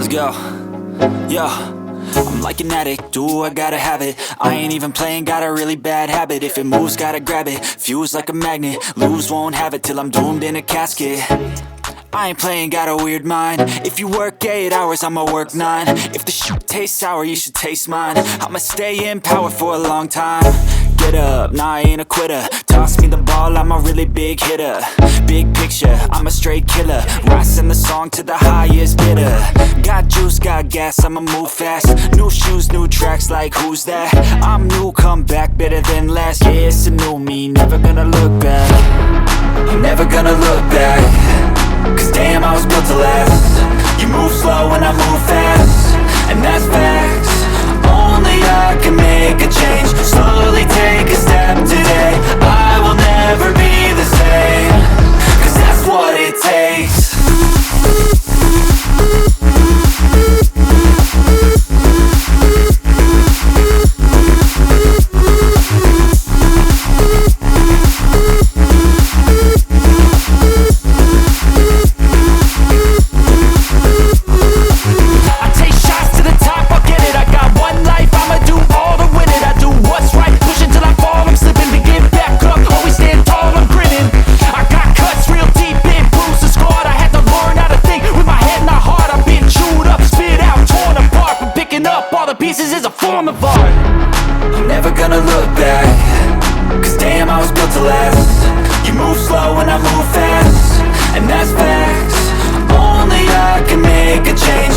Let's go. Yo, I'm like an addict, do I gotta have it. I ain't even playing, got a really bad habit. If it moves, gotta grab it, fuse like a magnet. Lose, won't have it till I'm doomed in a casket. I ain't playing, got a weird mind. If you work 8 hours, I'ma work 9. If the shit tastes sour, you should taste mine. I'ma stay in power for a long time. Get up, nah, I ain't a quitter. Toss me the ball, I'm a really big hitter. Big picture, I'm a straight killer. Rising the song to the highest bidder. Got juice, got gas, I'ma move fast. New shoes, new tracks, like who's that? I'm new, come back, better than last. Yeah, it's a new me, never gonna look back. I'm never gonna look back. Cause damn, I was built to last. You move slow and I move fast, and that's facts. Only I can make a change. Slowly take a step today. I will never be the same. Cause that's what it takes. Pieces is a form of art. I'm never gonna look back. Cause damn, I was built to last. You move slow and I move fast, and that's facts. Only I can make a change.